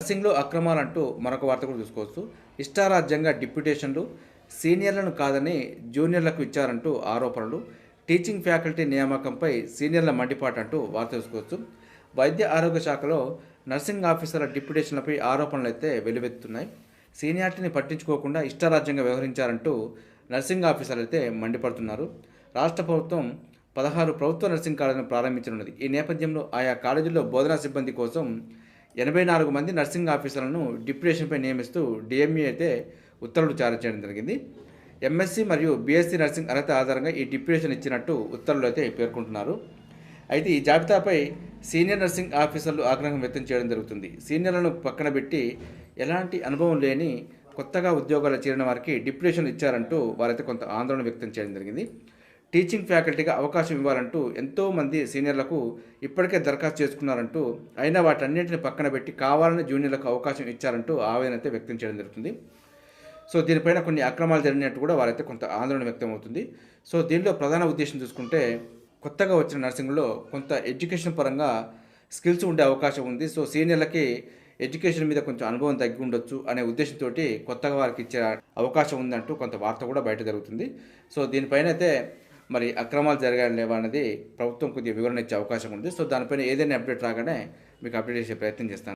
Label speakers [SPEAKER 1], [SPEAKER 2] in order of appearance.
[SPEAKER 1] నర్సింగ్‌లో అక్రమాలంటూ మరొక వార్త కూడా చూసుకోవచ్చు. ఇష్టారాజ్యంగా డిప్యూటేషన్‌లు, సీనియర్లను కాదని జూనియర్లకు ఇచ్చారంటూ ఆరోపణలు, టీచింగ్ ఫ్యాకల్టీ నియామకంపై సీనియర్ల మండిపాటంటూ వార్త చూసుకోవచ్చు. వైద్య ఆరోగ్య శాఖలో నర్సింగ్ ఆఫీసర్ల డిప్యూటేషన్లపై ఆరోపణలైతే వెల్లువెత్తుతున్నాయి. సీనియారిటీని పట్టించుకోకుండా ఇష్టారాజ్యంగా వ్యవహరించారంటూ నర్సింగ్ ఆఫీసర్లు అయితే మండిపడుతున్నారు. రాష్ట్ర ప్రభుత్వం 16 ప్రభుత్వ నర్సింగ్ కాలేజీలను ప్రారంభించనున్నది. ఈ నేపథ్యంలో ఆయా కాలేజీల్లో బోధనా సిబ్బంది కోసం 84 మంది నర్సింగ్ ఆఫీసర్లను డిప్యూటేషన్పై నియమిస్తూ డిఎంఈ అయితే ఉత్తర్వులు జారీ చేయడం జరిగింది. ఎంఎస్సీ మరియు బీఎస్సీ నర్సింగ్ అర్హత ఆధారంగా ఈ డిప్యూటేషన్ ఇచ్చినట్టు ఉత్తర్వులు అయితే పేర్కొంటున్నారు. అయితే ఈ జాబితాపై సీనియర్ నర్సింగ్ ఆఫీసర్లు ఆగ్రహం వ్యక్తం చేయడం జరుగుతుంది. సీనియర్లను పక్కన పెట్టి ఎలాంటి అనుభవం లేని కొత్తగా ఉద్యోగాలు చేరిన వారికి డిప్యూటేషన్ ఇచ్చారంటూ వారైతే కొంత ఆందోళన వ్యక్తం చేయడం జరిగింది. టీచింగ్ ఫ్యాకల్టీగా అవకాశం ఇవ్వాలంటూ ఎంతోమంది సీనియర్లకు ఇప్పటికే దరఖాస్తు చేసుకున్నారంటూ, అయినా వాటన్నింటిని పక్కన పెట్టి కావాలని జూనియర్లకు అవకాశం ఇచ్చారంటూ ఆవేదన అయితే వ్యక్తం చేయడం జరుగుతుంది. సో దీనిపైన కొన్ని అక్రమాలు జరిగినట్టు కూడా వారైతే కొంత ఆందోళన వ్యక్తం అవుతుంది. సో దీనిలో ప్రధాన ఉద్దేశం చూసుకుంటే కొత్తగా వచ్చిన నర్సింగ్లో కొంత ఎడ్యుకేషన్ పరంగా స్కిల్స్ ఉండే అవకాశం ఉంది. సో సీనియర్లకి ఎడ్యుకేషన్ మీద కొంచెం అనుభవం తగ్గి ఉండొచ్చు అనే ఉద్దేశంతో కొత్తగా వారికి ఇచ్చే అవకాశం ఉందంటూ కొంత వార్త కూడా బయట జరుగుతుంది. సో దీనిపైన అయితే మరి అక్రమాలు జరగాలి లేవా అనేది ప్రభుత్వం కొద్దిగా వివరణ ఇచ్చే అవకాశం ఉంది. సో దానిపైన ఏదైనా అప్డేట్ రాగానే మీకు అప్డేట్ చేసే ప్రయత్నం చేస్తాను.